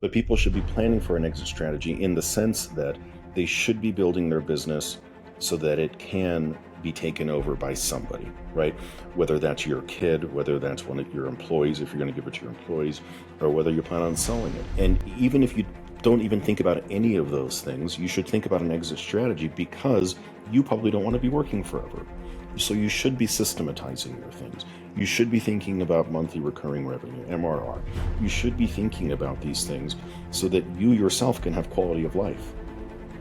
But people should be planning for an exit strategy in the sense that they should be building their business so that it can be taken over by somebody, right? Whether that's your kid, whether that's one of your employees, if you're going to give it to your employees, or whether you plan on selling it. And even if you don't even think about any of those things, you should think about an exit strategy because you probably don't want to be working forever. So you should be systematizing your things. You should be thinking about monthly recurring revenue, MRR. You should be thinking about these things so that you yourself can have quality of life,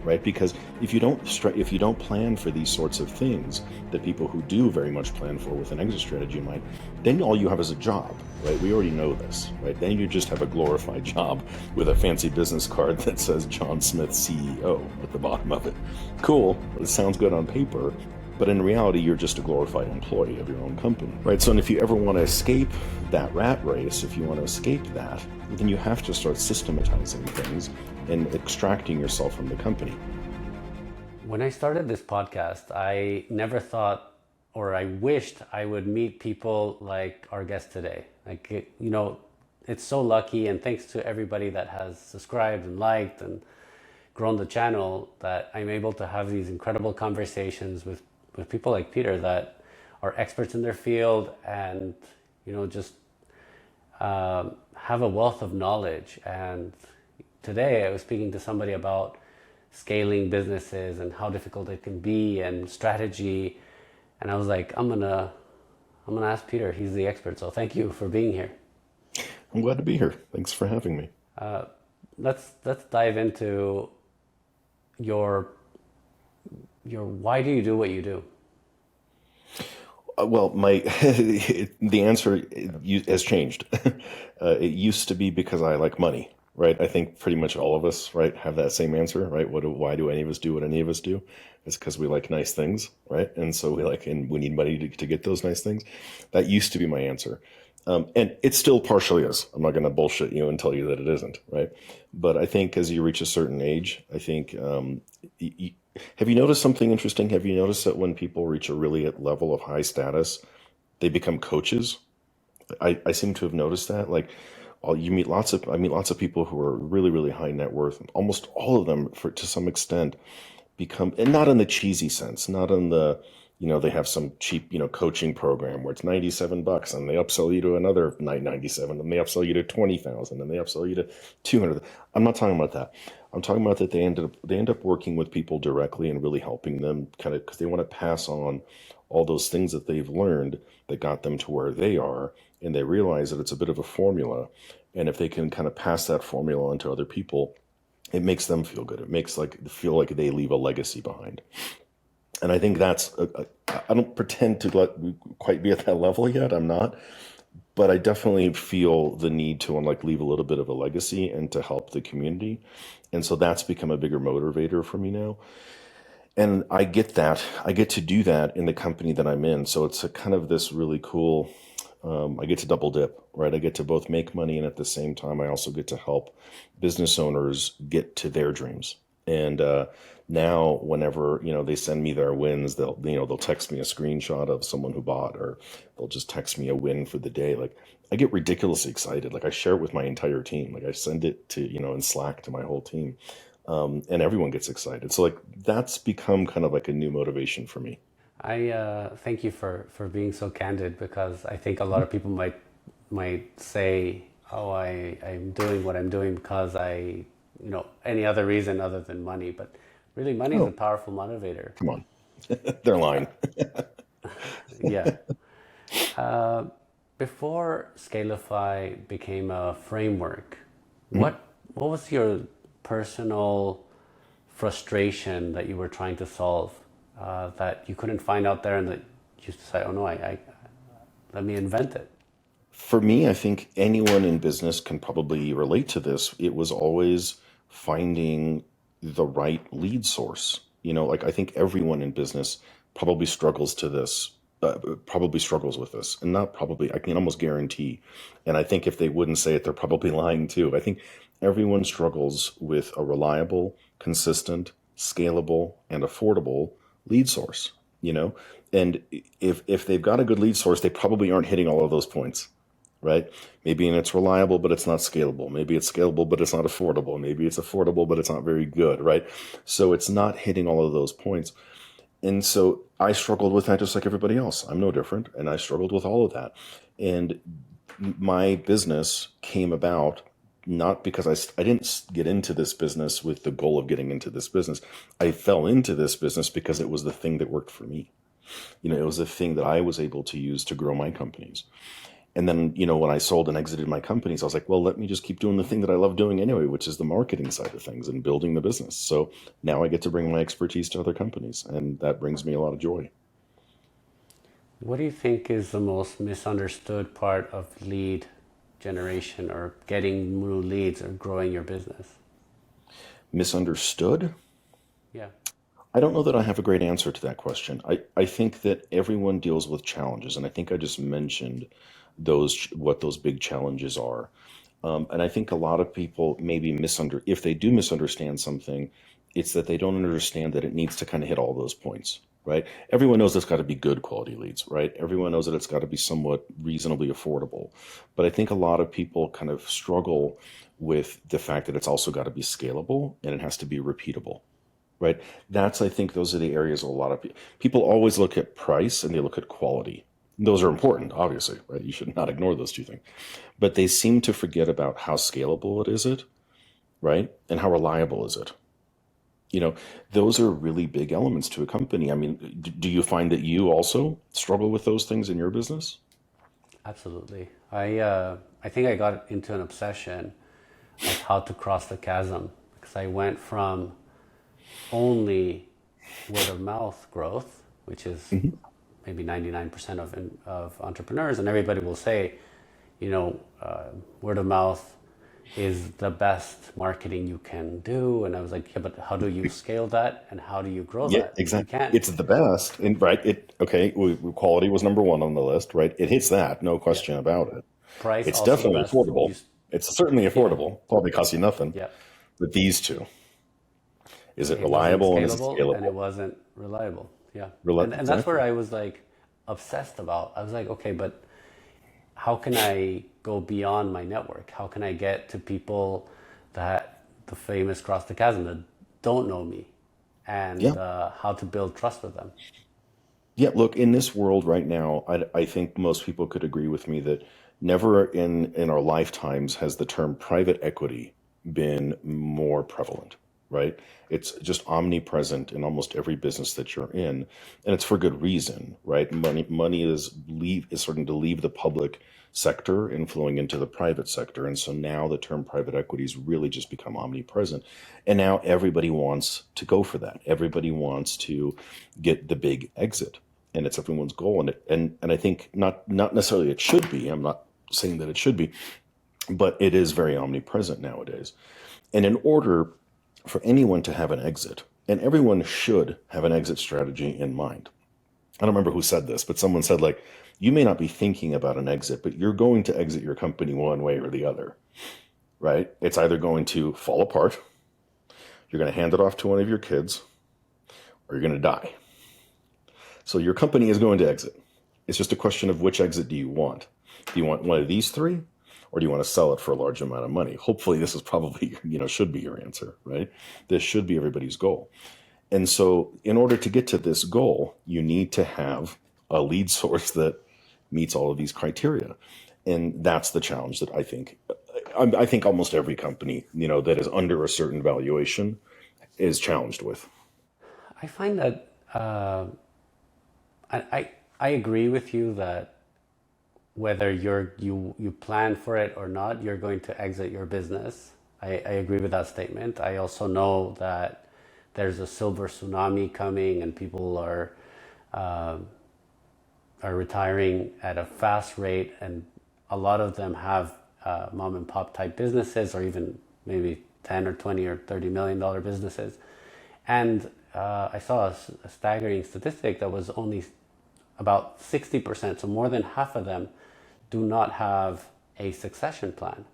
right? Because if you don't plan for these sorts of things that people who do very much plan for with an exit strategy in mind, then all you have is a job, right? We already know this, right? Then you just have a glorified job with a fancy business card that says John Smith CEO at the bottom of it. Cool, it sounds good on paper, but in reality, you're just a glorified employee of your own company, right? So if you ever want to escape that rat race, if you want to escape that, then you have to start systematizing things and extracting yourself from the company. When I started this podcast, I never thought, or I wished I would meet people like our guest today. It's so lucky, and thanks to everybody that has subscribed and liked and grown the channel, that I'm able to have these incredible conversations with people like Peter that are experts in their field and just have a wealth of knowledge. And today I was speaking to somebody about scaling businesses and how difficult it can be and strategy, and I was like, I'm gonna ask Peter. He's the expert. So thank you for being here. I'm glad to be here. Thanks for having me. Let's dive into your why do you do what you do? Well, the answer has changed. It used to be because I like money, right? I think pretty much all of us, right, have that same answer, right? Why do any of us do what any of us do? It's because we like nice things, right? And so and we need money to get those nice things. That used to be my answer. And it still partially is. I'm not going to bullshit you and tell you that it isn't, right? But I think as you reach a certain age, I think, have you noticed something interesting? Have you noticed that when people reach a really level of high status, they become coaches? I seem to have noticed that. Like, I meet lots of people who are really, really high net worth. Almost all of them, to some extent, become, and not in the cheesy sense, not in the, they have some cheap, coaching program where it's $97 and they upsell you to another $997 and they upsell you to 20,000 and they upsell you to 200. I'm not talking about that. I'm talking about that they end up working with people directly and really helping them kind of because they want to pass on all those things that they've learned that got them to where they are, and they realize that it's a bit of a formula, and if they can kind of pass that formula on to other people, it makes them feel good. It makes feel like they leave a legacy behind. And I think I don't pretend to quite be at that level yet. I'm not, but I definitely feel the need to leave a little bit of a legacy and to help the community. And so that's become a bigger motivator for me now. And I get that. I get to do that in the company that I'm in. So it's a kind of this really cool, I get to double dip, right? I get to both make money, and at the same time, I also get to help business owners get to their dreams. And now, whenever they send me their wins, they'll text me a screenshot of someone who bought, or they'll just text me a win for the day. Like, I get ridiculously excited. Like, I share it with my entire team. Like, I send it to in Slack to my whole team, and everyone gets excited. So that's become kind of like a new motivation for me. I thank you for being so candid, because I think a lot of people might say, "Oh, I'm doing what I'm doing because any other reason other than money." But really, money is a Oh, powerful motivator. come on, they're lying. Yeah. Before Scalify became a framework, Mhm. what was your personal frustration that you were trying to solve, that you couldn't find out there, and that you decided, oh no, I let me invent it. For me, I think anyone in business can probably relate to this. It was always finding the right lead source. I think everyone in business probably struggles to this, probably struggles with this, and not probably, I can almost guarantee. And I think if they wouldn't say it, they're probably lying too. I think everyone struggles with a reliable, consistent, scalable, and affordable lead source, you know? And if they've got a good lead source, they probably aren't hitting all of those points, right? Maybe and it's reliable, but it's not scalable. Maybe it's scalable, but it's not affordable. Maybe it's affordable, but it's not very good, right? So it's not hitting all of those points. And so I struggled with that just like everybody else. I'm no different. And I struggled with all of that. And my business came about not because I didn't get into this business with the goal of getting into this business. I fell into this business because it was the thing that worked for me. It was the thing that I was able to use to grow my companies. And then, when I sold and exited my companies, I was like, well, let me just keep doing the thing that I love doing anyway, which is the marketing side of things and building the business. So now I get to bring my expertise to other companies, and that brings me a lot of joy. What do you think is the most misunderstood part of lead generation or getting new leads or growing your business? Misunderstood? Yeah, I don't know that I have a great answer to that question. I think that everyone deals with challenges, and I think I just mentioned what those big challenges are. And I think a lot of people maybe if they do misunderstand something, it's that they don't understand that it needs to kind of hit all those points, right? Everyone knows it's got to be good quality leads, right? Everyone knows that it's got to be somewhat reasonably affordable. But I think a lot of people kind of struggle with the fact that it's also got to be scalable and it has to be repeatable, right? I think those are the areas a lot of people always look at price and they look at quality. Those are important, obviously, right? You should not ignore those two things. But they seem to forget about how scalable it, right? And how reliable is it? You know, those are really big elements to a company. I mean, do you find that you also struggle with those things in your business? absolutely. I think I got into an obsession of how to cross the chasm because I went from only word of mouth growth, which is maybe 99% of entrepreneurs, and everybody will say, word of mouth is the best marketing you can do. And I was like, yeah, but how do you scale that and how do you grow Yeah, that? You exactly. can't. It's the best, and right. Quality was number one on the list, right? It hits that, no Yeah. question about it. Price It's also the definitely best. affordable. It's certainly Yeah, affordable. Probably costs you nothing. yeah. But these two, is it It wasn't reliable and is it scalable and it scalable? wasn't reliable. Yeah. And that's where Exactly. I was like obsessed about. I was like, okay, but how can I go beyond my network? How can I get to people that the famous cross the chasm that don't know me Yeah. and how to build trust with them? Yeah, look, in this world right now, I think most people could agree with me that never in our lifetimes has the term private equity been more prevalent, right? It's just omnipresent in almost every business that you're in, and it's for good reason, right? Money is starting to leave the public sector and flowing into the private sector, and so now the term private equity has really just become omnipresent, and now everybody wants to go for that. Everybody wants to get the big exit, and it's everyone's goal. And I think not necessarily it should be. I'm not saying that it should be, but it is very omnipresent nowadays. And in order for anyone to have an exit, and everyone should have an exit strategy in mind. I don't remember who said this, but someone said, like, you may not be thinking about an exit, but you're going to exit your company one way or the other, right? It's either going to fall apart, you're going to hand it off to one of your kids, or you're going to die. So your company is going to exit. It's just a question of which exit do you want? Do you want one of these three, or do you want to sell it for a large amount of money? Hopefully, this is probably, should be your answer, right? This should be everybody's goal. And so, in order to get to this goal, you need to have a lead source that meets all of these criteria. And that's the challenge that I think almost every company, that is under a certain valuation is challenged with. I find that I agree with you that whether you plan for it or not, you're going to exit your business. I agree with that statement. I also know that there's a silver tsunami coming and people are retiring at a fast rate, and a lot of them have mom and pop type businesses, or even maybe 10 or 20 or $30 million businesses. And I saw a staggering statistic that was only about 60%, so more than half of them do not have a succession plan.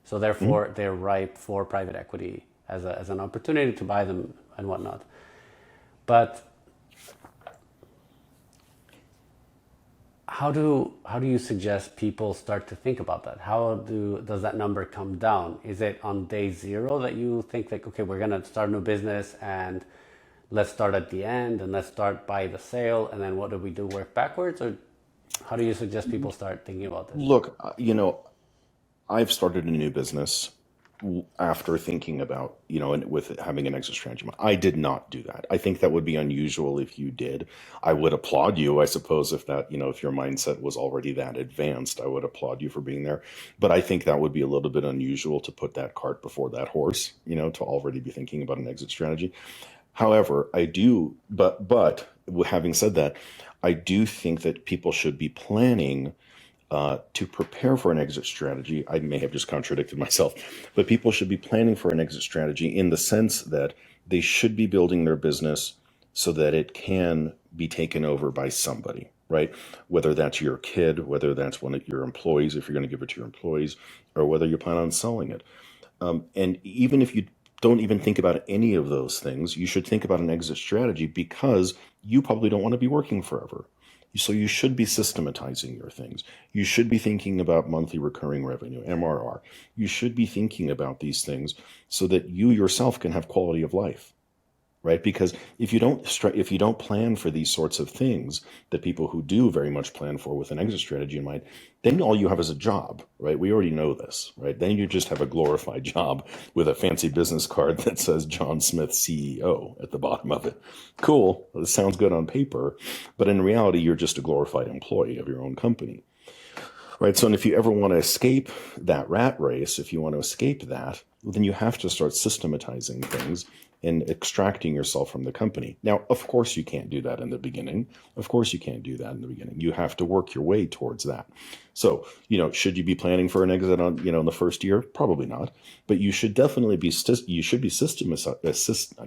So Mhm. therefore, they're ripe for private equity as an opportunity to buy them and whatnot. But how do you suggest people start to think about that? Does that number come down? Is it on day zero that you think like, okay, we're gonna start a new business and let's start at the end and let's start by the sale and then what do we do, work backwards? Or how do you suggest people start thinking about this? Look, I've started a new business after thinking about, and with having an exit strategy. I did not do that. I think that would be unusual if you did. I would applaud you, I suppose, if that, if your mindset was already that advanced, I would applaud you for being there. But I think that would be a little bit unusual to put that cart before that horse, to already be thinking about an exit strategy. However, I do, but having said that, I do think that people should be planning to prepare for an exit strategy. I may have just contradicted myself, but people should be planning for an exit strategy in the sense that they should be building their business so that it can be taken over by somebody, right? Whether that's your kid, whether that's one of your employees, if you're going to give it to your employees, or whether you plan on selling it. And even if you don't even think about any of those things, you should think about an exit strategy because you probably don't want to be working forever. So you should be systematizing your things. You should be thinking about monthly recurring revenue, MRR. You should be thinking about these things so that you yourself can have quality of life, right? Because if you don't plan for these sorts of things that people who do very much plan for with an exit strategy in mind, then all you have is a job, right? We already know this, right? Then you just have a glorified job with a fancy business card that says John Smith CEO at the bottom of it. Cool. Well, this sounds good on paper, but in reality, you're just a glorified employee of your own company. Right. So, and if you ever want to escape that rat race, if you want to escape that, well, then you have to start systematizing things and extracting yourself from the company. Now, of course, you can't do that in the beginning. Of course, you can't do that in the beginning. You have to work your way towards that. So, should you be planning for an exit on, in the first year? Probably not. But you should definitely be, I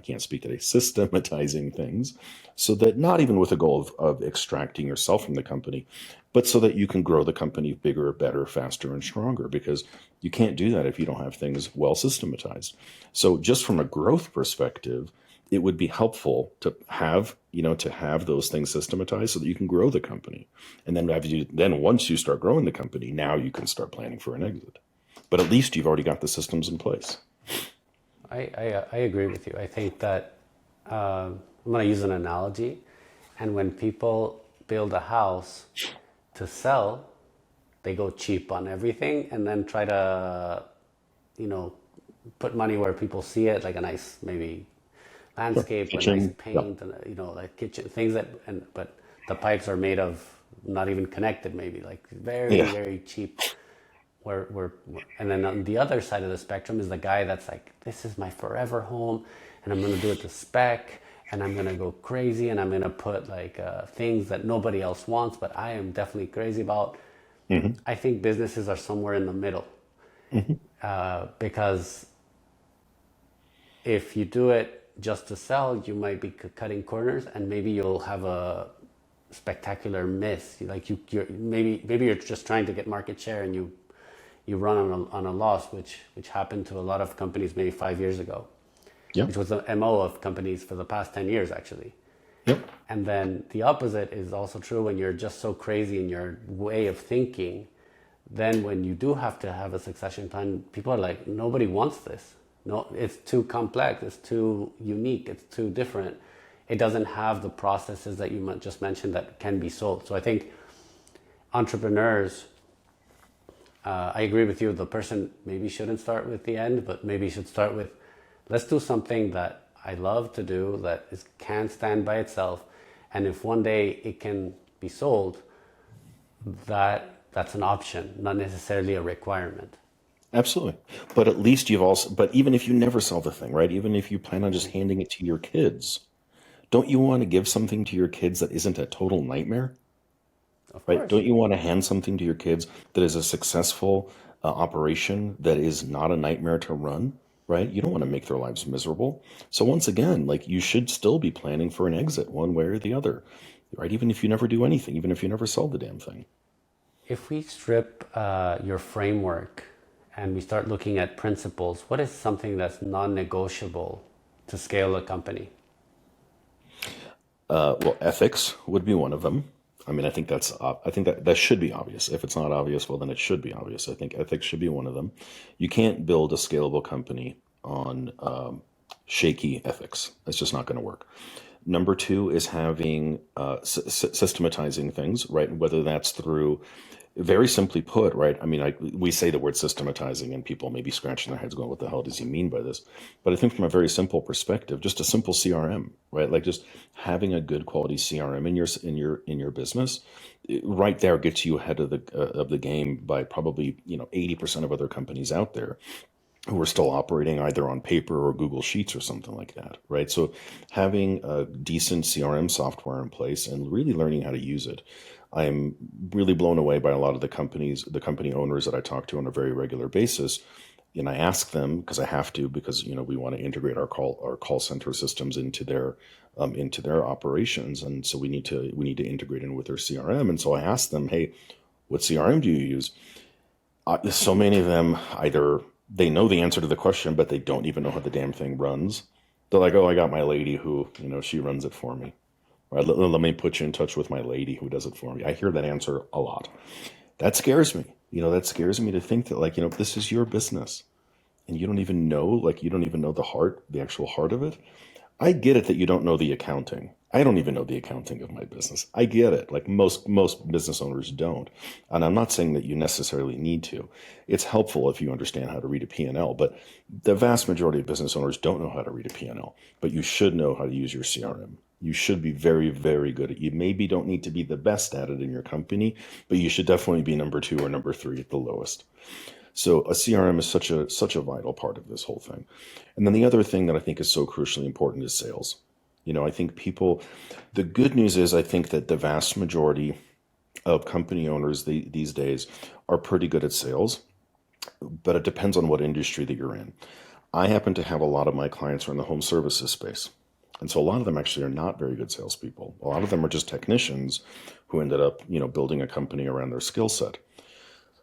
can't speak today, systematizing things so that not even with a goal of extracting yourself from the company, but so that you can grow the company bigger, better, faster, and stronger, because you can't do that if you don't have things well systematized. So just from a growth perspective, it would be helpful to have, those things systematized so that you can grow the company. And then once you start growing the company, now you can start planning for an exit. But at least you've already got the systems in place. I agree with you. I think that I'm going to use an analogy. And when people build a house to sell, they go cheap on everything and then try to, you know, put money where people see it, like a nice maybe Sure. landscape or nice Kitchen. Yeah. paint, and like kitchen things but the pipes are made of not even connected, maybe like very Yeah. very cheap. And then on the other side of the spectrum is the guy that's like, this is my forever home, and I'm gonna do it to spec, and I'm gonna go crazy, and I'm gonna put like things that nobody else wants, but I am definitely crazy about. Hmm. I think businesses are somewhere in the middle, Hmm. because if you do it just to sell, you might be cutting corners, and maybe you'll have a spectacular miss. Like maybe you're just trying to get market share, and you run on a loss, which happened to a lot of companies maybe 5 years ago, Yeah. which was the MO of companies for the past 10 years actually. Yep. And then the opposite is also true when you're just so crazy in your way of thinking. Then when you do have to have a succession plan, people are like, nobody wants this. No, it's too complex, it's too unique, it's too different. It doesn't have the processes that you just mentioned that can be sold. So I think entrepreneurs, I agree with you, the person maybe shouldn't start with the end, but maybe should start with, let's do something that I love to do, that can stand by itself. And if one day it can be sold, that's an option, not necessarily a requirement. Absolutely. But at least but even if you never sell the thing, right? Even if you plan on just handing it to your kids, don't you want to give something to your kids that isn't a total nightmare, Of right? course. Don't you want to hand something to your kids that is a successful operation that is not a nightmare to run, right? You don't want to make their lives miserable. So once again, like you should still be planning for an exit one way or the other, right? Even if you never do anything, even if you never sell the damn thing. If we strip your framework and we start looking at principles, what is something that's non-negotiable to scale a company? Well, ethics would be one of them. I mean, I think that that should be obvious. If it's not obvious, well, then it should be obvious. I think ethics should be one of them. You can't build a scalable company on shaky ethics. It's just not going to work. Number two is having systematizing things, right? Whether that's through, very simply put, right? I mean, we say the word systematizing, and people may be scratching their heads going, "What the hell does he mean by this?" But I think from a very simple perspective, just a simple CRM, right? Like just having a good quality CRM in your business, right there gets you ahead of the game by probably 80% of other companies out there who are still operating either on paper or Google Sheets or something like that, right? So having a decent CRM software in place and really learning how to use it. I'm really blown away by a lot of the company owners that I talk to on a very regular basis. And I ask them because I have to, because we want to integrate our call center systems into their operations, and so we need to integrate in with their CRM. And so I ask them, hey, what CRM do you use? So many of them either they know the answer to the question, but they don't even know how the damn thing runs. They're like, "Oh, I got my lady who, she runs it for me." Right? Let me put you in touch with my lady who does it for me. I hear that answer a lot. That scares me. That scares me to think that, like, this is your business and you don't even know the actual heart of it. I get it that you don't know the accounting. I don't even know the accounting of my business. I get it. Like most business owners don't. And I'm not saying that you necessarily need to. It's helpful if you understand how to read a P&L, but the vast majority of business owners don't know how to read a P&L. But you should know how to use your CRM. You should be very, very good at it. You maybe don't need to be the best at it in your company, but you should definitely be number two or number three at the lowest. So a CRM is such a vital part of this whole thing. And then the other thing that I think is so crucially important is sales. I think the good news is I think that the vast majority of company owners these days are pretty good at sales, but it depends on what industry that you're in. I happen to have a lot of my clients are in the home services space. And so a lot of them actually are not very good salespeople. A lot of them are just technicians who ended up, building a company around their skill set.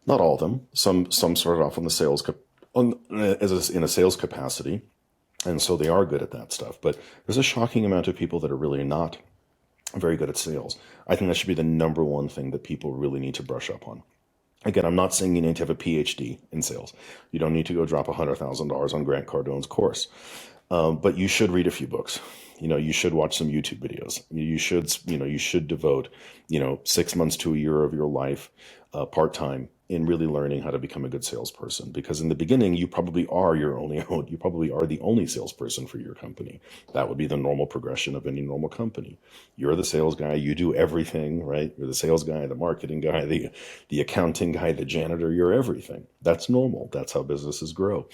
Not all of them. Some started off on the in a sales capacity, and so they are good at that stuff. But there's a shocking amount of people that are really not very good at sales. I think that should be the number one thing that people really need to brush up on. Again, I'm not saying you need to have a PhD in sales. You don't need to go drop $100,000 on Grant Cardone's course. But you should read a few books. You should watch some YouTube videos. You should devote, 6 months to a year of your life, part time, in really learning how to become a good salesperson. Because in the beginning, you probably are the only salesperson for your company. That would be the normal progression of any normal company. You're the sales guy. You do everything, right? You're the sales guy, the marketing guy, the accounting guy, the janitor. You're everything. That's normal. That's how businesses grow.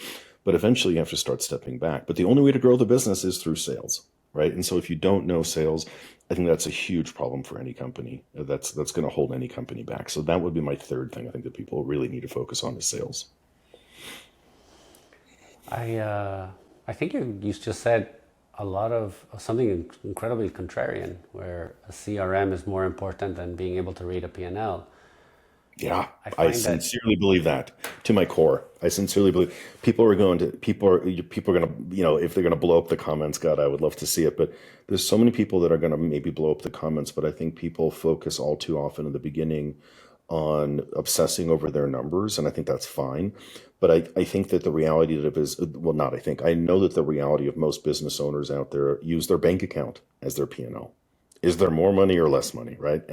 But eventually you have to start stepping back. But the only way to grow the business is through sales, right? And so if you don't know sales, I think that's a huge problem for any company. That's going to hold any company back. So that would be my third thing I think that people really need to focus on is sales. I think you just said a lot of something incredibly contrarian, where a CRM is more important than being able to read a P&L. Yeah, I I find that sincerely believe that to my core. I sincerely believe people are going to, if they're going to blow up the comments, God, I would love to see it. But there's so many people that are going to maybe blow up the comments, but I think people focus all too often in the beginning on obsessing over their numbers, and I think that's fine. But I think that the reality of it is, well, not I think, I know that the reality of most business owners out there use their bank account as their P&L. Is there more money or less money, right?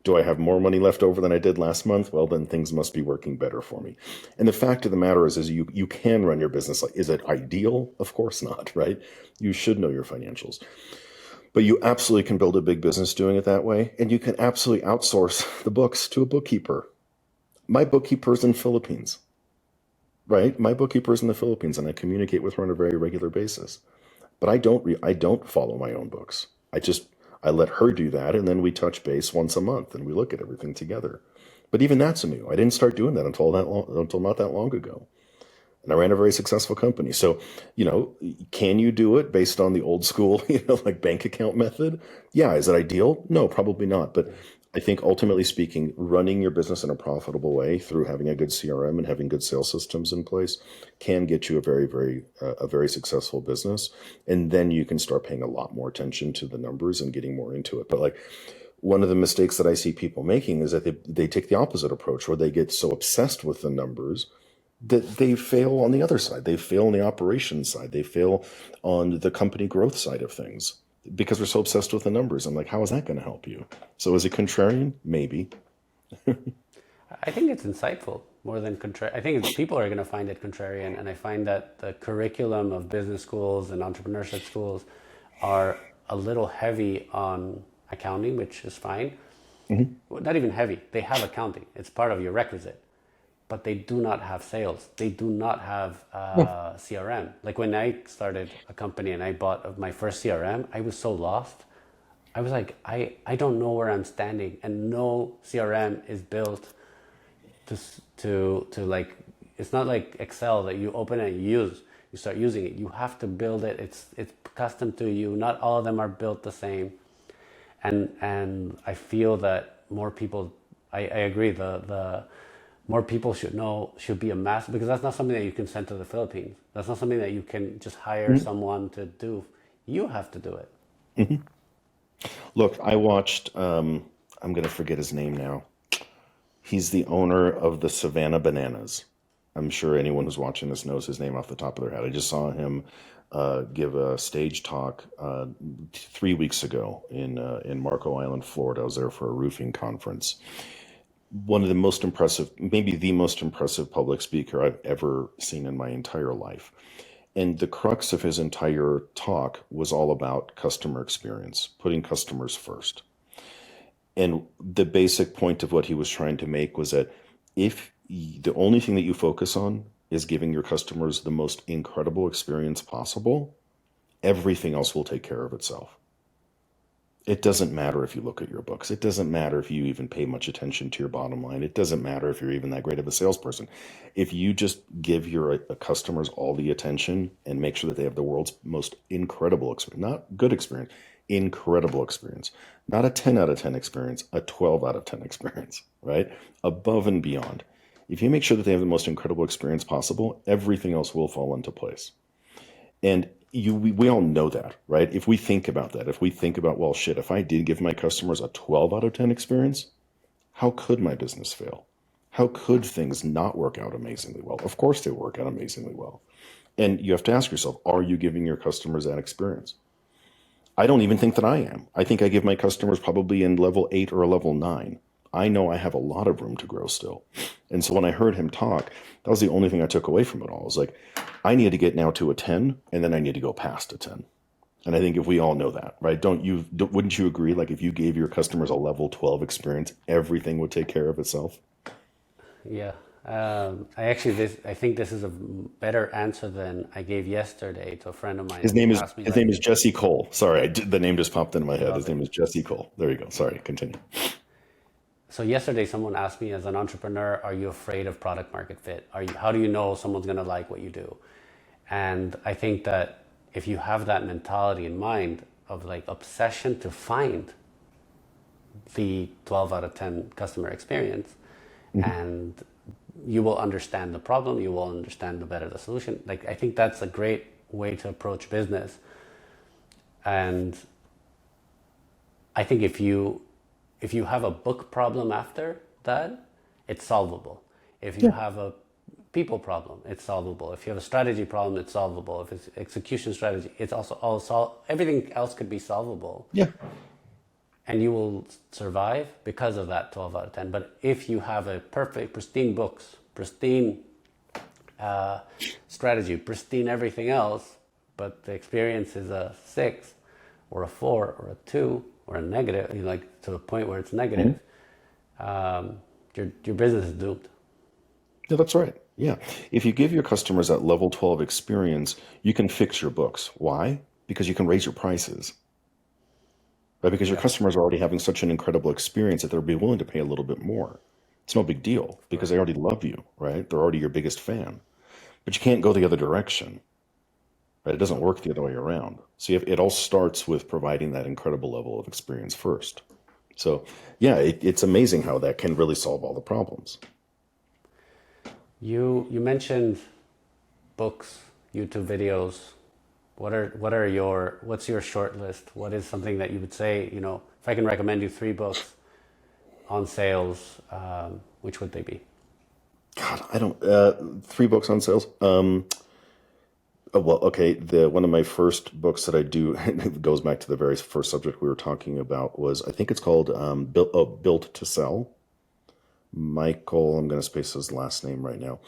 Do I have more money left over than I did last month? Well, then things must be working better for me. And the fact of the matter is you can run your business like, is it ideal? Of course not, right? You should know your financials. But you absolutely can build a big business doing it that way. And you can absolutely outsource the books to a bookkeeper. My bookkeeper's in Philippines, right? My bookkeeper's in the Philippines, and I communicate with her on a very regular basis. But I don't follow my own books. I let her do that, and then we touch base once a month and we look at everything together. But even that's new. I didn't start doing that until not that long ago. And I ran a very successful company. So, can you do it based on the old school, like bank account method? Yeah. Is it ideal? No, probably not. But I think ultimately speaking, running your business in a profitable way through having a good CRM and having good sales systems in place can get you a very successful business. And then you can start paying a lot more attention to the numbers and getting more into it. But like One of the mistakes that I see people making is that they take the opposite approach, where they get so obsessed with the numbers that they fail on the other side. They fail on the operations side. They fail on the company growth side of things because they're so obsessed with the numbers. I'm like, how is that going to help you? So is it contrarian? Maybe. I think it's insightful more than contrarian. I think people are going to find it contrarian, and I find that the curriculum of business schools and entrepreneurship schools are a little heavy on accounting, which is fine. Hmm. Well, not even heavy. They have accounting. It's part of your requisite, but they do not have sales. They do not have CRM. Like when I started a company and I bought my first CRM, I was so lost. I was like, I don't know where I'm standing, and no CRM is built to like, it's not like Excel that you open and you start using it. You have to build it. It's custom to you. Not all of them are built the same. And I feel that more people, I agree, the more people should be a master, because that's not something that you can send to the Philippines. That's not something that you can just hire someone to do. You have to do it. Look, I watched, I'm going to forget his name now. He's the owner of the Savannah Bananas. I'm sure anyone who's watching this knows his name off the top of their head. I just saw him give a stage talk 3 weeks ago in Marco Island, Florida. I was there for a roofing conference. One of the most impressive, maybe the most impressive public speaker I've ever seen in my entire life. And the crux of his entire talk was all about customer experience, putting customers first. And the basic point of what he was trying to make was that if the only thing that you focus on is giving your customers the most incredible experience possible, everything else will take care of itself. It doesn't matter if you look at your books. It doesn't matter if you even pay much attention to your bottom line. It doesn't matter if you're even that great of a salesperson. If you just give your customers all the attention and make sure that they have the world's most incredible experience, not good experience, incredible experience, not a 10 out of 10 experience, a 12 out of 10 experience, right? Above and beyond. If you make sure that they have the most incredible experience possible, everything else will fall into place. And we all know that, right? If we think about that, if we think about, well, shit, if I did give my customers a 12 out of 10 experience, how could my business fail? How could things not work out amazingly well? Of course they work out amazingly well. And you have to ask yourself, are you giving your customers that experience? I don't even think that I am. I think I give my customers probably in level 8 or a level 9. I know I have a lot of room to grow still. And so when I heard him talk, that was the only thing I took away from it all. It was like, I need to get now to a 10, and then I need to go past a 10. And I think if we all know that, right? Wouldn't you agree? Like if you gave your customers a level 12 experience, everything would take care of itself. Yeah. I think this is a better answer than I gave yesterday to a friend of mine His who name is asked me his like, name is Jesse Cole. Sorry, the name just popped into my head. His love it. name is Jesse Cole. There you go. Sorry, continue. So yesterday someone asked me, as an entrepreneur, are you afraid of product market fit? How do you know someone's going to like what you do? And I think that if you have that mentality in mind of like obsession to find the 12 out of 10 customer experience, Mhm. and you will understand the problem, you will understand the better the solution. Like I think that's a great way to approach business. And I think if you have a book problem after that, it's solvable. If you Yeah, have a people problem, it's solvable. If you have a strategy problem, it's solvable. If it's execution strategy, it's also everything else could be solvable, yeah, and you will survive because of that 12 out of 10. But if you have a perfect, pristine books, pristine uh, strategy, pristine everything else, but the experience is a 6 or a 4 or a 2 or a negative, like to the point where it's mhm. negative, your business is doomed. Yeah, that's right. Yeah. If you give your customers that level 12 experience, you can fix your books. Why? Because you can raise your prices, right? Because your Yep, customers are already having such an incredible experience that they'll be willing to pay a little bit more. It's no big deal because they correct. already love you, right? They're already your biggest fan. But you can't go the other direction, right? It doesn't work the other way around. So it all starts with providing that incredible level of experience first. So yeah, it's amazing how that can really solve all the problems. You mentioned books, YouTube videos. what's your short list? What is something that you would say, if I can recommend you three books on sales, which would they be? God, I don't. Three books on sales. Well, okay. The one of my first books that I do it goes back to the very first subject we were talking about was I think it's called Built to Sell. Michael, I'm going to space his last name right now.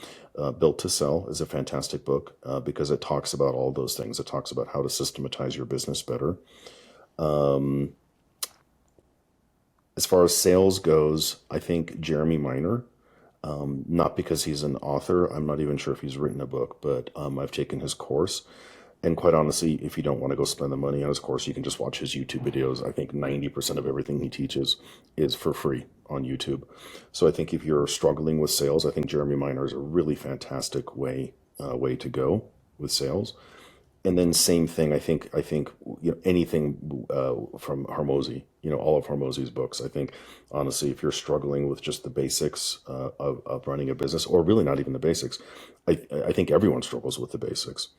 Built to Sell is a fantastic book because it talks about all those things. It talks about how to systematize your business better. As far as sales goes, I think Jeremy Miner, not because he's an author, I'm not even sure if he's written a book, but I've taken his course. And quite honestly, if you don't want to go spend the money on his course, you can just watch his YouTube videos. I think 90% of everything he teaches is for free on YouTube. So I think if you're struggling with sales, I think Jeremy Miner is a really fantastic way to go with sales. And then same thing, I think anything from Hormozy, all of Hormozy's books. I think honestly, if you're struggling with just the basics of running a business, or really not even the basics, I think everyone struggles with the basics.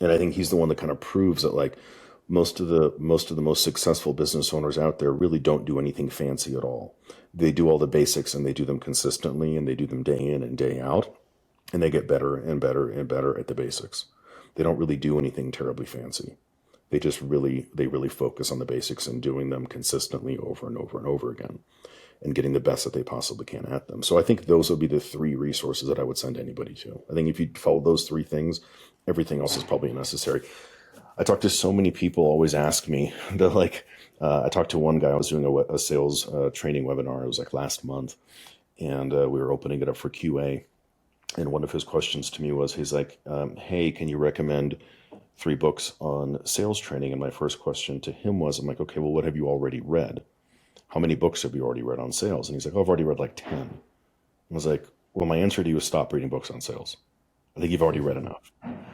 And I think he's the one that kind of proves that like most of the most successful business owners out there really don't do anything fancy at all. They do all the basics and they do them consistently and they do them day in and day out, and they get better and better and better at the basics. They don't really do anything terribly fancy. They really focus on the basics and doing them consistently over and over and over again and getting the best that they possibly can at them. So I think those would be the three resources that I would send anybody to. I think if you follow those three things, everything else is probably unnecessary. I talk to so many people always ask me, they're like, I talked to one guy, I was doing a sales training webinar. It was like last month, and we were opening it up for QA. And one of his questions to me was, he's like, hey, can you recommend three books on sales training? And my first question to him was, I'm like, okay, well, what have you already read? How many books have you already read on sales? And he's like, oh, I've already read like 10. I was like, well, my answer to you is stop reading books on sales. I think you've already read enough.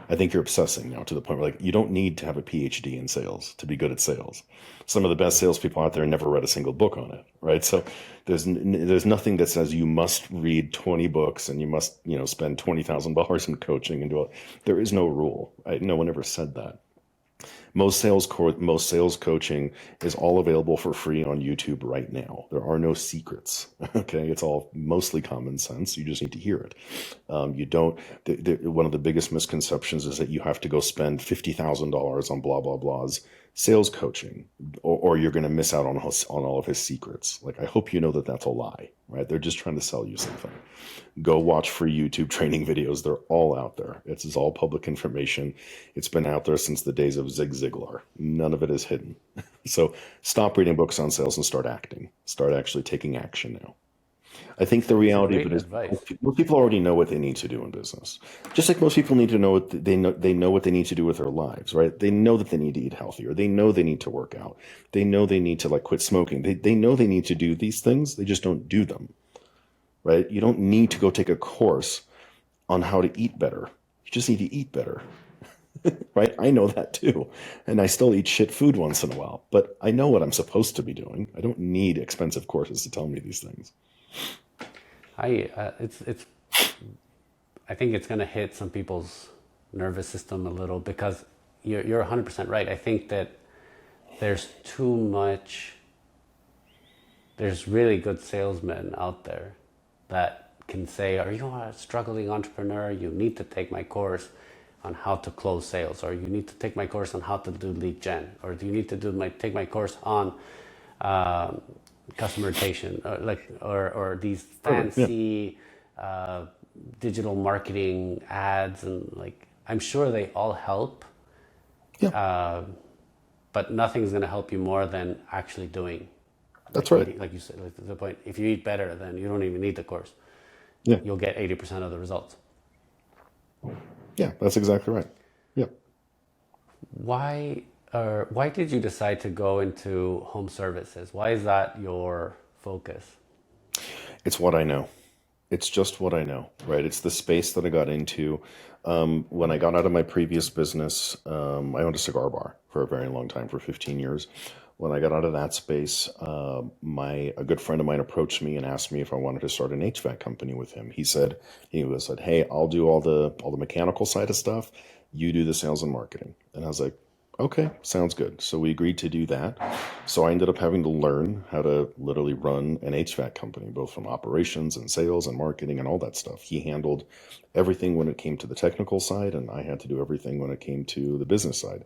I think you're obsessing now to the point where like you don't need to have a PhD in sales to be good at sales. Some of the best salespeople out there never read a single book on it, right? So there's nothing that says you must read 20 books and you must spend $20,000 in coaching and do it. There is no rule. No one ever said that. Most sales coaching is all available for free on YouTube right now. There are no secrets. Okay, it's all mostly common sense. You just need to hear it. You don't. One of the biggest misconceptions is that you have to go spend $50,000 on blah blah blah's sales coaching, or you're going to miss out on all of his secrets. Like I hope you know that that's a lie, right? They're just trying to sell you something. Go watch free YouTube training videos. They're all out there. It's all public information. It's been out there since the days of Zig Ziglar. None of it is hidden. So stop reading books on sales and start acting. Start actually taking action now. I think the That's reality of great it is advice. most people already know what they need to do in business. Just like most people need to know they know what they need to do with their lives, right? They know that they need to eat healthier. They know they need to work out. They know they need to like quit smoking. They know they need to do these things. They just don't do them, right? You don't need to go take a course on how to eat better. You just need to eat better, right? I know that too. And I still eat shit food once in a while, but I know what I'm supposed to be doing. I don't need expensive courses to tell me these things. It's I think it's going to hit some people's nervous system a little because you're 100% right. I think that there's too much. There's really good salesmen out there that can say, "Are you a struggling entrepreneur? You need to take my course on how to close sales, or you need to take my course on how to do lead gen, or do you need to take my course on um customer retention, or these Perfect. Yeah. fancy uh, digital marketing ads, and like I'm sure they all help, Yeah. but nothing's going to help you more than actually doing, That's like right. eating, like you said, like the point. If you eat better, then you don't even need the course. Yeah. You'll get 80% of the results. Yeah. That's exactly right. Yeah. Why did you decide to go into home services? Why is that your focus? It's what I know. It's just what I know, right? It's the space that I got into. When I got out of my previous business, I owned a cigar bar for a very long time, for 15 years. When I got out of that space, a good friend of mine approached me and asked me if I wanted to start an HVAC company with him. He said, hey, I'll do all the mechanical side of stuff. You do the sales and marketing. And I was like, okay, sounds good. So we agreed to do that. So I ended up having to learn how to literally run an HVAC company, both from operations and sales and marketing and all that stuff. He handled everything when it came to the technical side, and I had to do everything when it came to the business side.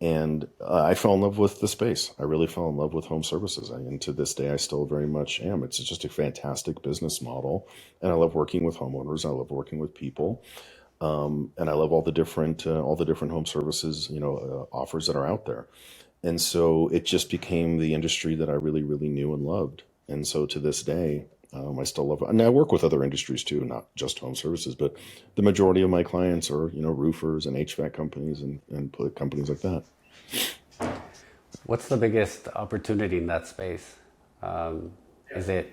And I fell in love with the space. I really fell in love with home services. And to this day, I still very much am. It's just a fantastic business model. And I love working with homeowners. I love working with people. And I love all the different home services, offers that are out there. And so it just became the industry that I really, really knew and loved. And so to this day, I still love it. And I work with other industries too, not just home services, but the majority of my clients are, roofers and HVAC companies and companies like that. What's the biggest opportunity in that space? Is it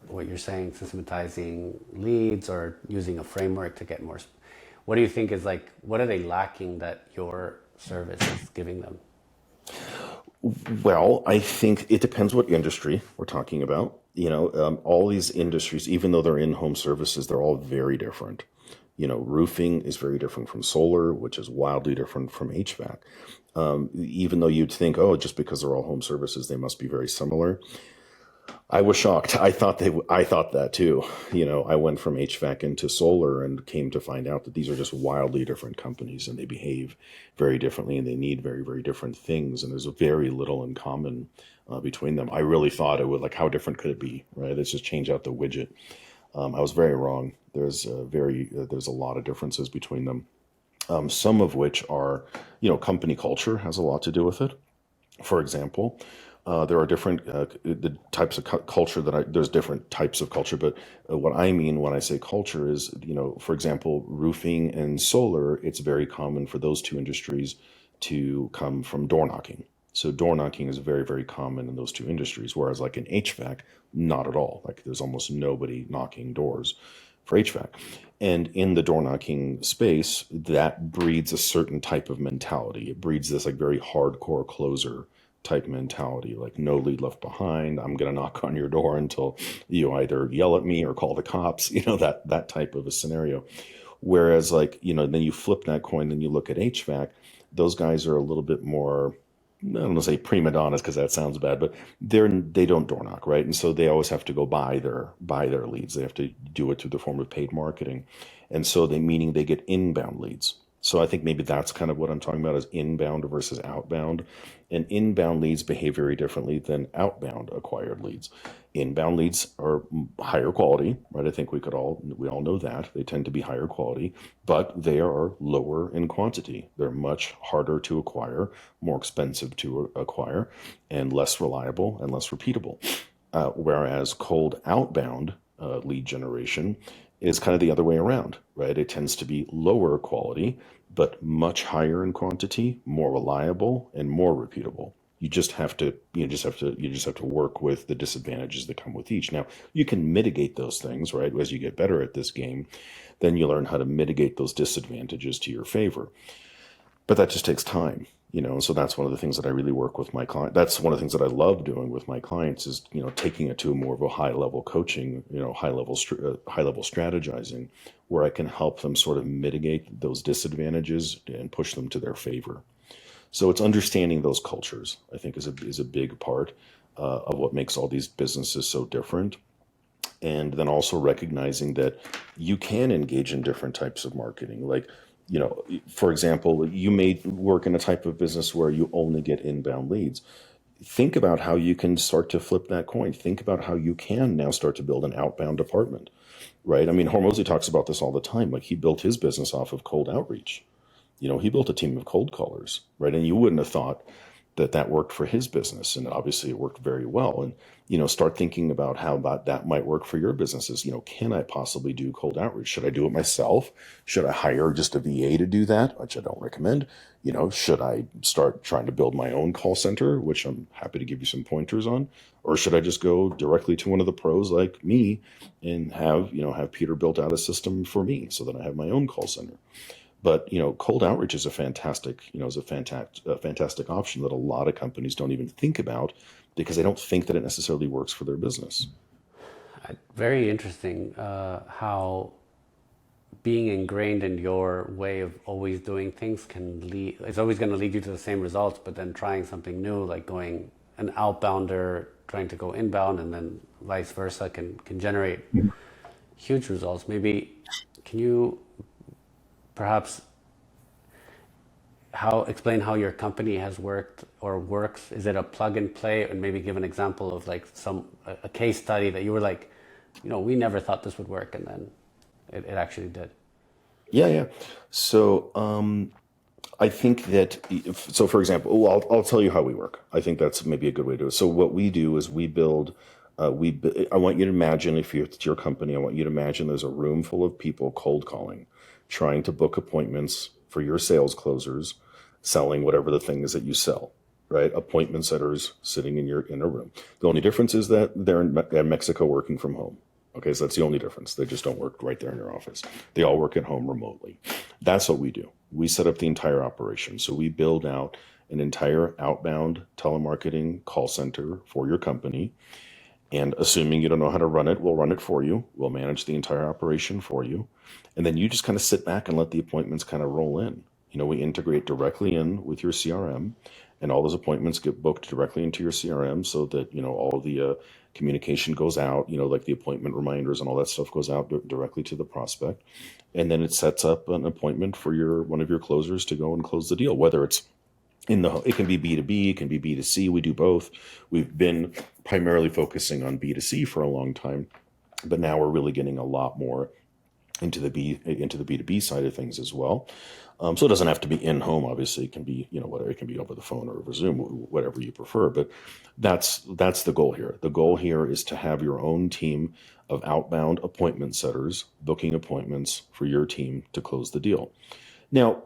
what you're saying, systematizing leads or using a framework to get more? What do you think is like, what are they lacking that your service is giving them? Well, I think it depends what industry we're talking about. All these industries, even though they're in home services, they're all very different. Roofing is very different from solar, which is wildly different from HVAC. Even though you'd think, oh, just because they're all home services, they must be very similar. I was shocked. I thought that too. I went from HVAC into solar and came to find out that these are just wildly different companies and they behave very differently and they need very, very different things. And there's very little in common between them. I really thought it would, like, how different could it be, right? Let's just change out the widget. I was very wrong. There's a lot of differences between them. Some of which are, company culture has a lot to do with it. For example, there are different the types of culture there's different types of culture, but what I mean when I say culture is, for example, roofing and solar, it's very common for those two industries to come from door knocking. So door knocking is very, very common in those two industries, whereas like in HVAC, not at all. Like there's almost nobody knocking doors for HVAC. And in the door knocking space, that breeds a certain type of mentality. It breeds this like very hardcore closer type mentality, like no lead left behind. I'm going to knock on your door until you either yell at me or call the cops, that type of a scenario. Whereas like, then you flip that coin, then you look at HVAC, those guys are a little bit more, I don't want to say prima donnas because that sounds bad, but they don't door knock, right? And so they always have to go buy their leads. They have to do it through the form of paid marketing, and so meaning they get inbound leads. So I think maybe that's kind of what I'm talking about is inbound versus outbound. And inbound leads behave very differently than outbound acquired leads. Inbound leads are higher quality, right? I think we all know that. They tend to be higher quality, but they are lower in quantity. They're much harder to acquire, more expensive to acquire, and less reliable and less repeatable. Whereas cold outbound lead generation is kind of the other way around, right? It tends to be lower quality, but much higher in quantity, more reliable, and more repeatable. You just have to work with the disadvantages that come with each. Now, you can mitigate those things, right? As you get better at this game, then you learn how to mitigate those disadvantages to your favor. But that just takes time, so that's one of the things that I really work with my client. That's one of the things that I love doing with my clients is, taking it to a more of a high level coaching, high level strategizing, where I can help them sort of mitigate those disadvantages and push them to their favor. So it's understanding those cultures, I think, is a big part of what makes all these businesses so different. And then also recognizing that you can engage in different types of marketing. Like, for example, you may work in a type of business where you only get inbound leads. Think about how you can start to flip that coin. Think about how you can now start to build an outbound department, right? I mean, Hormozy talks about this all the time. Like he built his business off of cold outreach. He built a team of cold callers, right? And you wouldn't have thought that that worked for his business. And obviously it worked very well. And, start thinking about how that might work for your businesses. Can I possibly do cold outreach? Should I do it myself? Should I hire just a VA to do that, which I don't recommend? Should I start trying to build my own call center, which I'm happy to give you some pointers on? Or should I just go directly to one of the pros like me and have Peter build out a system for me so that I have my own call center? But cold outreach is a fantastic option that a lot of companies don't even think about because they don't think that it necessarily works for their business. Very interesting how being ingrained in your way of always doing things can lead, it's always going to lead you to the same results, but then trying something new, like going an outbounder, trying to go inbound, and then vice versa can generate huge results. Maybe can you perhaps explain how your company has worked or works? Is it a plug and play? And maybe give an example of like a case study that you were like, we never thought this would work, and then it actually did. Yeah, yeah. So I think that, so for example, I'll tell you how we work. I think that's maybe a good way to do it. So what we do is we build, I want you to imagine, if it's your company, I want you to imagine there's a room full of people cold calling, trying to book appointments for your sales closers, selling whatever the thing is that you sell, right? Appointment setters sitting in a room. The only difference is that they're in Mexico working from home. Okay, so that's the only difference. They just don't work right there in your office. They all work at home remotely. That's what we do. We set up the entire operation. So we build out an entire outbound telemarketing call center for your company. And assuming you don't know how to run it, we'll run it for you. We'll manage the entire operation for you. And then you just kind of sit back and let the appointments kind of roll in. We integrate directly in with your CRM, and all those appointments get booked directly into your CRM so that, all the communication goes out, like the appointment reminders and all that stuff goes out directly to the prospect. And then it sets up an appointment for one of your closers to go and close the deal, whether it's it can be B2B, it can be B2C. We do both. We've been primarily focusing on B2C for a long time, but now we're really getting a lot more into the B2B side of things as well. So it doesn't have to be in home. Obviously, it can be, whatever. It can be over the phone or over Zoom, whatever you prefer. But that's the goal here. The goal here is to have your own team of outbound appointment setters booking appointments for your team to close the deal. Now,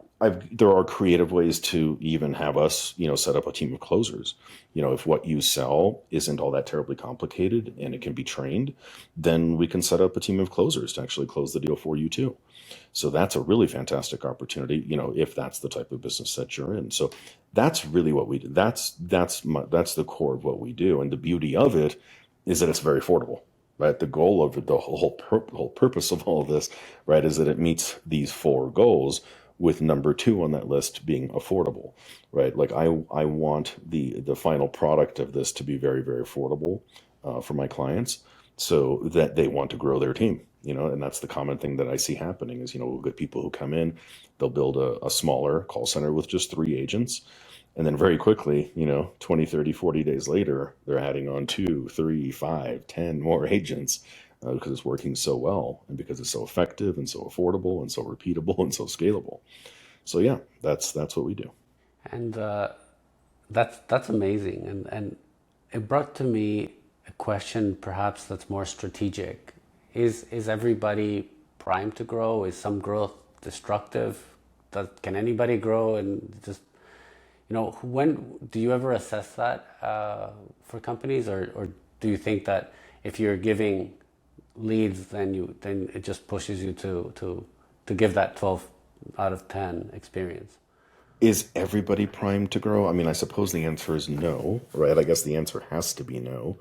there are creative ways to even have us, set up a team of closers. If what you sell isn't all that terribly complicated and it can be trained, then we can set up a team of closers to actually close the deal for you too. So that's a really fantastic opportunity, if that's the type of business that you're in. So that's really what we do. That's the core of what we do. And the beauty of it is that it's very affordable. Right, the goal of it, the whole purpose of all of this, right, is that it meets these four goals, with number two on that list being affordable, right? Like I want the final product of this to be very, very affordable for my clients, so that they want to grow their team, and that's the common thing that I see happening is, we'll get people who come in, they'll build a smaller call center with just 3 agents. And then very quickly, 20, 30, 40 days later, they're adding on 2, 3, 5, 10 more agents because it's working so well and because it's so effective and so affordable and so repeatable and so scalable. So yeah, that's what we do. And that's amazing. And it brought to me a question perhaps that's more strategic. Is everybody primed to grow? Is some growth destructive? Can anybody grow? And just, when do you ever assess that for companies, or do you think that if you're giving leads, then it just pushes you to give that 12 out of 10 experience? Is everybody primed to grow? I mean, I suppose the answer is no, right? I guess the answer has to be no.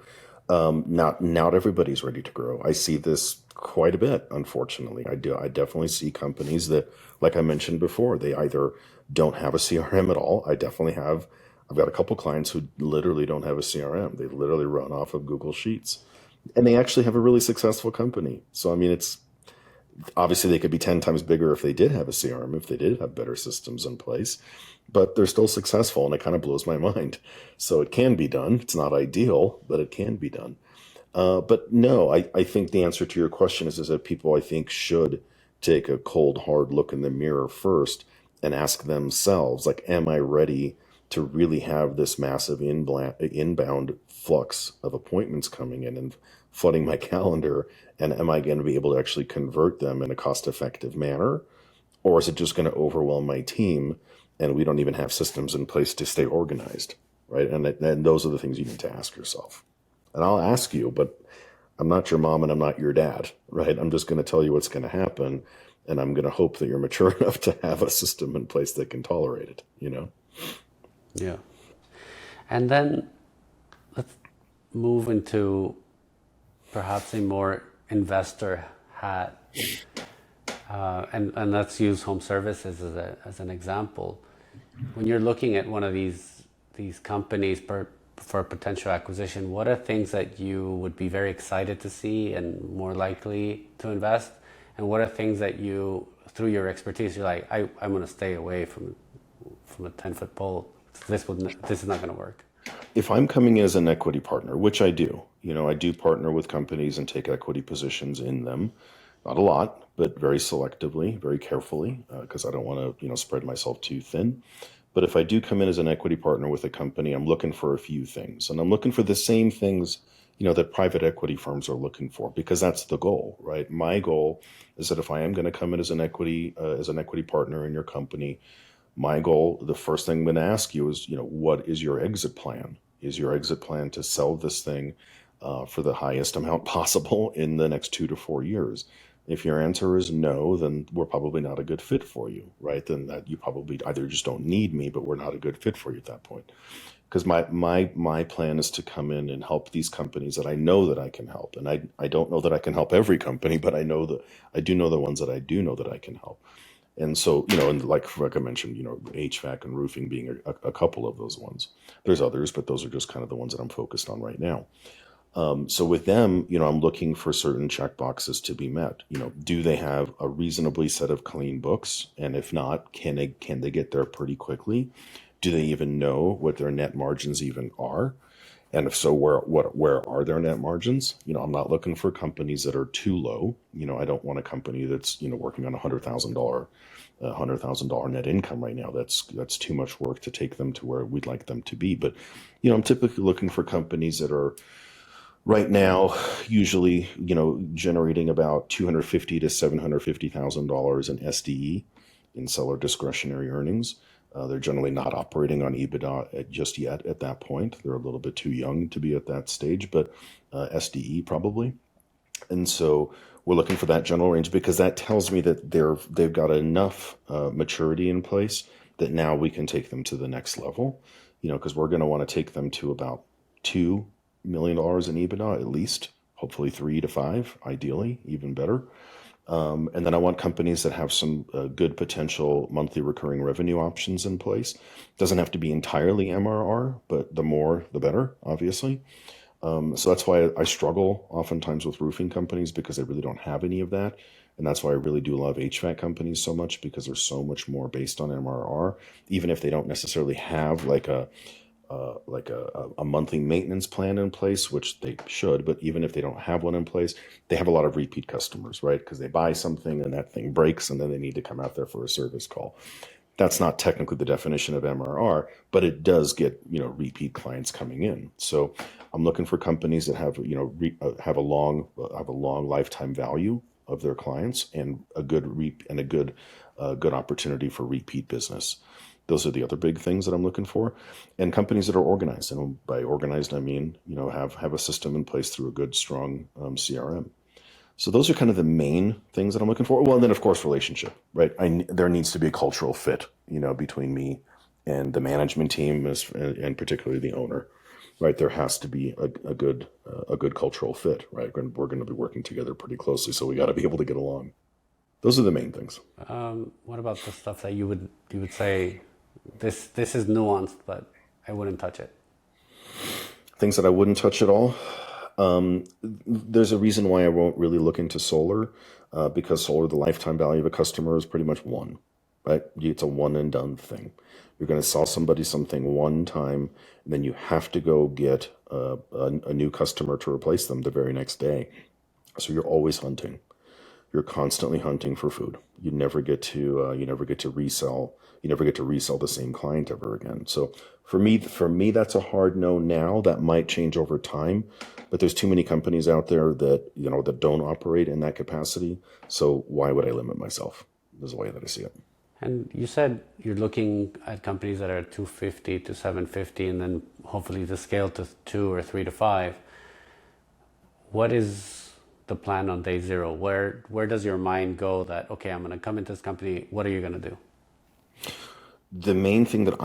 Not everybody's ready to grow. I see this quite a bit, unfortunately. I do. I definitely see companies that, like I mentioned before, they either don't have a CRM at all. I've got a couple clients who literally don't have a CRM. They literally run off of Google Sheets, and they actually have a really successful company. So, I mean, it's obviously they could be 10 times bigger if they did have a CRM, if they did have better systems in place, but they're still successful, and it kind of blows my mind. So it can be done. It's not ideal, but it can be done. But no, I think the answer to your question is that people, I think, should take a cold, hard look in the mirror first and ask themselves, like, am I ready to really have this massive inbound flux of appointments coming in and flooding my calendar? And am I going to be able to actually convert them in a cost-effective manner? Or is it just going to overwhelm my team and we don't even have systems in place to stay organized, right? And those are the things you need to ask yourself. And I'll ask you, but I'm not your mom and I'm not your dad, right? I'm just going to tell you what's going to happen. And I'm going to hope that you're mature enough to have a system in place that can tolerate it. Yeah. And then let's move into perhaps a more investor hat. And let's use home services as an example. When you're looking at one of these companies for potential acquisition, what are things that you would be very excited to see and more likely to invest? And what are things that you, through your expertise, you're like, I'm going to stay away from a 10-foot pole. This is not going to work. If I'm coming in as an equity partner, which I do, I do partner with companies and take equity positions in them. Not a lot, but very selectively, very carefully, because I don't want to, spread myself too thin. But if I do come in as an equity partner with a company, I'm looking for a few things, and I'm looking for the same things, that private equity firms are looking for, because that's the goal, right? My goal is that if I am going to come in as an equity partner in your company, my goal, the first thing I'm going to ask you is, what is your exit plan? Is your exit plan to sell this thing for the highest amount possible in the next 2 to 4 years? If your answer is no, then we're probably not a good fit for you, right? Then that you probably either just don't need me, but we're not a good fit for you at that point. Because my plan is to come in and help these companies that I know that I can help. And I don't know that I can help every company, but I do know the ones that I do know that I can help. And so, and like I mentioned, HVAC and roofing being a couple of those ones. There's others, but those are just kind of the ones that I'm focused on right now. So with them, I'm looking for certain check boxes to be met. Do they have a reasonably set of clean books? And if not, can they get there pretty quickly? Do they even know what their net margins even are? And if so, where are their net margins? I'm not looking for companies that are too low. I don't want a company that's working on $100,000 net income right now. That's too much work to take them to where we'd like them to be. But I'm typically looking for companies that are right now usually generating about $250 to $750,000 in SDE, in seller discretionary earnings. They're generally not operating on EBITDA just yet at that point. They're a little bit too young to be at that stage, but SDE probably. And so we're looking for that general range, because that tells me that they've got enough maturity in place that now we can take them to the next level. Because we're going to want to take them to about $2 million in EBITDA at least, hopefully 3 to 5, ideally even better. And then I want companies that have some good potential monthly recurring revenue options in place. Doesn't have to be entirely MRR, but the more, the better, obviously. So that's why I struggle oftentimes with roofing companies, because they really don't have any of that. And that's why I really do love HVAC companies so much, because they're so much more based on MRR, even if they don't necessarily have like a monthly maintenance plan in place, which they should, but even if they don't have one in place, they have a lot of repeat customers, right? Because they buy something and that thing breaks, and then they need to come out there for a service call. That's not technically the definition of MRR, but it does get, repeat clients coming in. So I'm looking for companies that have, have a long lifetime value of their clients, and a good opportunity for repeat business. Those are the other big things that I'm looking for. And companies that are organized. And by organized, I mean, have a system in place through a good, strong CRM. So those are kind of the main things that I'm looking for. Well, and then of course, relationship, right? There needs to be a cultural fit, between me and the management team, and particularly the owner, right? There has to be a good cultural fit, right? We're going to be working together pretty closely, so we got to be able to get along. Those are the main things. What about the stuff that you would say, this is nuanced, but I wouldn't touch it? Things that I wouldn't touch at all. There's a reason why I won't really look into solar, because solar, the lifetime value of a customer is pretty much one, right? It's a one and done thing. You're going to sell somebody something one time, and then you have to go get a new customer to replace them the very next day. So you're always hunting. You're constantly hunting for food. You never get to resell. You never get to resell the same client ever again. So for me, that's a hard no now. That might change over time, but there's too many companies out there that don't operate in that capacity. So why would I limit myself? Is the way that I see it. And you said you're looking at companies that are 250 to 750, and then hopefully to scale to 2 or 3 to 5. What is the plan on day zero? Where does your mind go that, okay, I'm going to come into this company. What are you going to do? The main thing that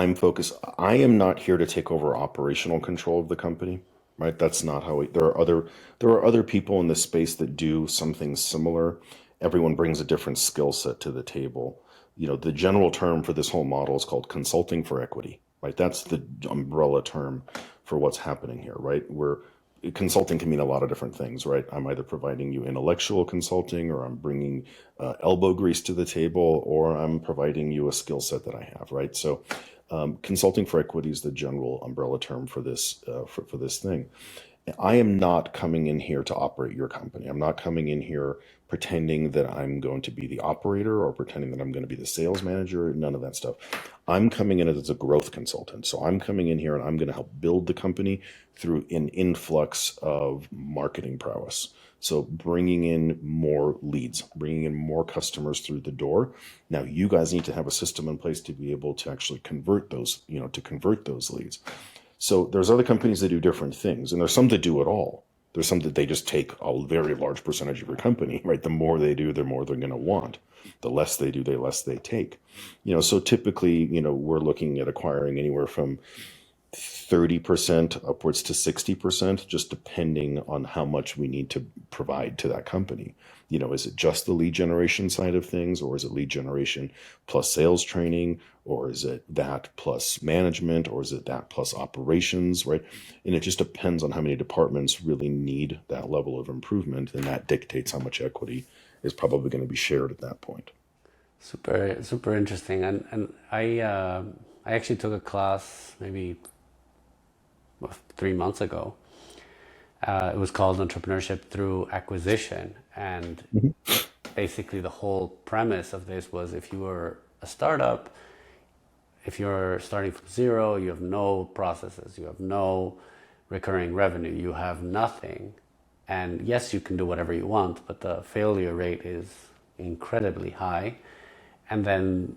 I am not here to take over operational control of the company, right? That's not how there are other people in this space that do something similar, everyone brings a different skill set to the table. The general term for this whole model is called consulting for equity, right? That's the umbrella term for what's happening here, right? Where consulting can mean a lot of different things, right? I'm either providing you intellectual consulting, or I'm bringing elbow grease to the table, or I'm providing you a skill set that I have, right? So consulting for equity is the general umbrella term for this for this thing. I am not coming in here to operate your company. I'm not coming in here pretending that I'm going to be the operator or pretending that I'm going to be the sales manager, none of that stuff. I'm coming in as a growth consultant. So I'm coming in here and I'm going to help build the company through an influx of marketing prowess. So bringing in more leads, bringing in more customers through the door. Now you guys need to have a system in place to be able to actually convert those, to convert those leads. So there's other companies that do different things, and there's some that do it all. There's some that they just take a very large percentage of your company, right? The more they do, the more they're going to want. The less they do, the less they take. So typically, we're looking at acquiring anywhere from 30% upwards to 60%, just depending on how much we need to provide to that company. Is it just the lead generation side of things, or is it lead generation plus sales training, or is it that plus management, or is it that plus operations, right? And it just depends on how many departments really need that level of improvement, and that dictates how much equity is probably going to be shared at that point. Super, super interesting. And I actually took a class maybe 3 months ago. It was called Entrepreneurship Through Acquisition. And basically, the whole premise of this was, if you were a startup, if you're starting from zero, you have no processes, you have no recurring revenue, you have nothing. And yes, you can do whatever you want, but the failure rate is incredibly high. And then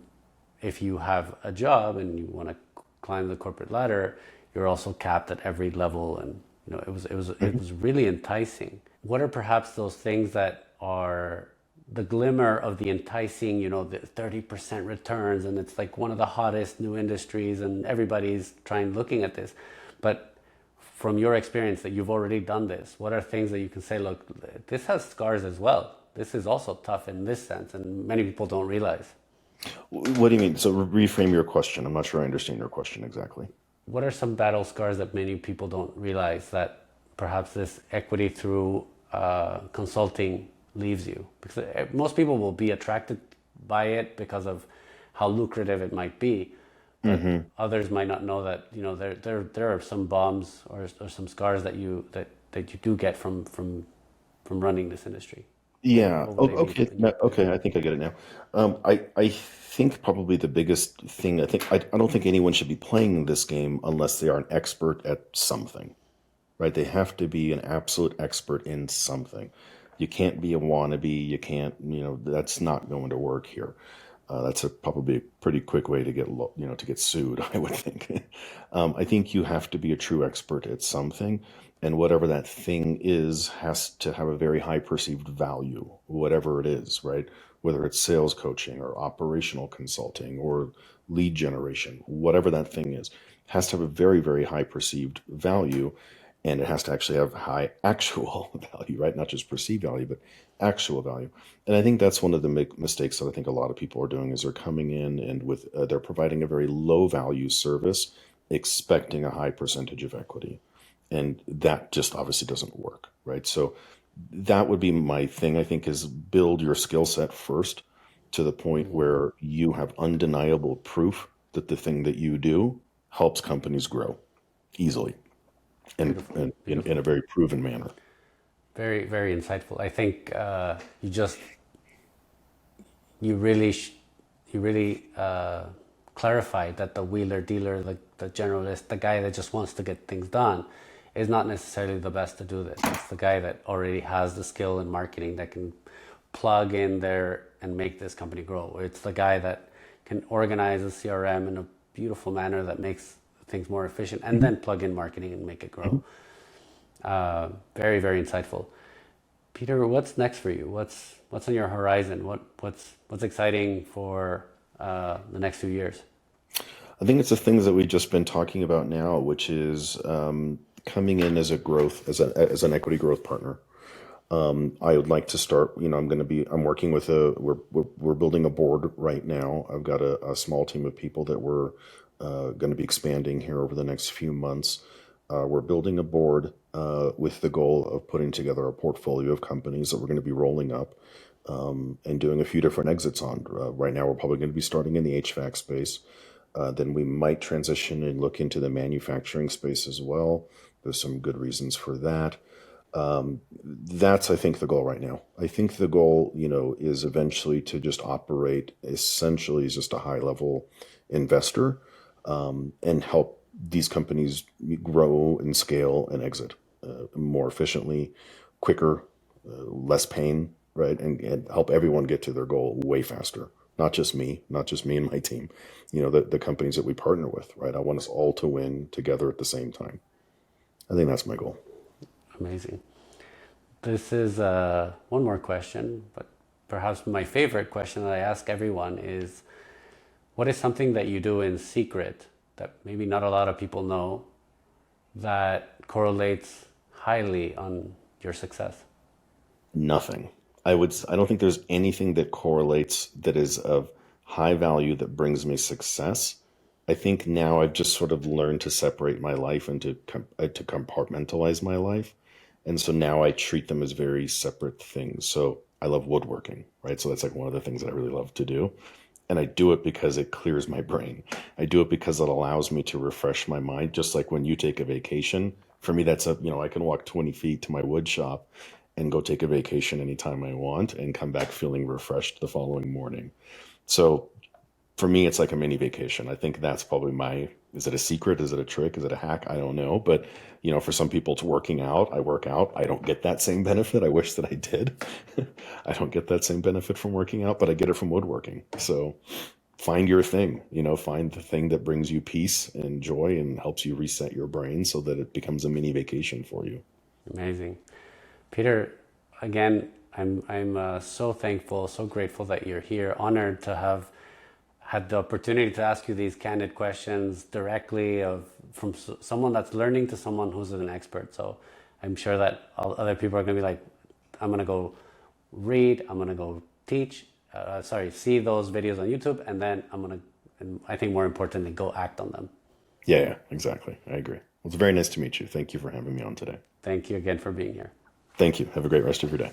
if you have a job and you want to climb the corporate ladder, you're also capped at every level. And it was really enticing. What are perhaps those things that are the glimmer of the enticing, the 30% returns, and it's like one of the hottest new industries and everybody's looking at this. But from your experience that you've already done this, what are things that you can say, look, this has scars as well. This is also tough in this sense, and many people don't realize. What do you mean? So reframe your question. I'm not sure I understand your question exactly. What are some battle scars that many people don't realize that perhaps this equity through consulting leaves you? Because most people will be attracted by it because of how lucrative it might be, but others might not know that there are some bombs or some scars that you do get from running this industry. Yeah. What would they be Okay. in your Okay. opinion? I think I get it now. I think probably the biggest thing, I don't think anyone should be playing this game unless they are an expert at something, right? They have to be an absolute expert in something. You can't be a wannabe. You can't, that's not going to work here. That's probably a pretty quick way to to get sued, I would think. I think you have to be a true expert at something, and whatever that thing is has to have a very high perceived value, whatever it is, right? Whether it's sales coaching or operational consulting or lead generation, whatever that thing is, has to have a very, very high perceived value, and it has to actually have high actual value, right? Not just perceived value, but actual value. And I think that's one of the mistakes that I think a lot of people are doing is they're coming in and they're providing a very low value service, expecting a high percentage of equity, and that just obviously doesn't work, right? So that would be my thing. I think is build your skill set first to the point where you have undeniable proof that the thing that you do helps companies grow easily Beautiful, and in beautiful. a very proven manner. Very, very insightful. I think you really clarified that the wheeler dealer, the generalist, the guy that just wants to get things done, is not necessarily the best to do this. It's the guy that already has the skill in marketing that can plug in there and make this company grow. It's the guy that can organize a CRM in a beautiful manner that makes things more efficient, and then plug in marketing and make it grow. Very, very insightful. Peter, what's next for you? What's on your horizon? What's exciting for the next few years? I think it's the things that we've just been talking about now, which is coming in as a growth, as an equity growth partner. I would like to start, I'm working with we're building a board right now. I've got a small team of people that we're going to be expanding here over the next few months. We're building a board with the goal of putting together a portfolio of companies that we're going to be rolling up and doing a few different exits on. Right now, we're probably going to be starting in the HVAC space. Then we might transition and look into the manufacturing space as well. There's some good reasons for that. That's, I think, the goal right now. I think the goal, is eventually to just operate essentially as just a high level investor and help these companies grow and scale and exit more efficiently, quicker, less pain, right? And help everyone get to their goal way faster. Not just me and my team, the companies that we partner with, right? I want us all to win together at the same time. I think that's my goal. Amazing. This is one more question, but perhaps my favorite question that I ask everyone is, what is something that you do in secret that maybe not a lot of people know that correlates highly on your success? Nothing. I don't think there's anything that correlates that is of high value that brings me success. I think now I've just sort of learned to separate my life and to compartmentalize my life. And so now I treat them as very separate things. So I love woodworking, right? So that's like one of the things that I really love to do. And I do it because it clears my brain. I do it because it allows me to refresh my mind. Just like when you take a vacation, for me, I can walk 20 feet to my wood shop and go take a vacation anytime I want and come back feeling refreshed the following morning. So for me, it's like a mini vacation. I think that's probably is it a secret? Is it a trick? Is it a hack? I don't know. But, for some people it's working out. I work out. I don't get that same benefit. I wish that I did. I don't get that same benefit from working out, but I get it from woodworking. So find your thing, find the thing that brings you peace and joy and helps you reset your brain so that it becomes a mini vacation for you. Amazing. Peter, again, I'm so thankful, so grateful that you're here, honored to have had the opportunity to ask you these candid questions directly from someone that's learning to someone who's an expert. So I'm sure that other people are going to be like, I'm going to go read, I'm going to go teach, see those videos on YouTube, and then and I think more importantly, go act on them. Yeah, exactly. I agree. Well, it's very nice to meet you. Thank you for having me on today. Thank you again for being here. Thank you. Have a great rest of your day.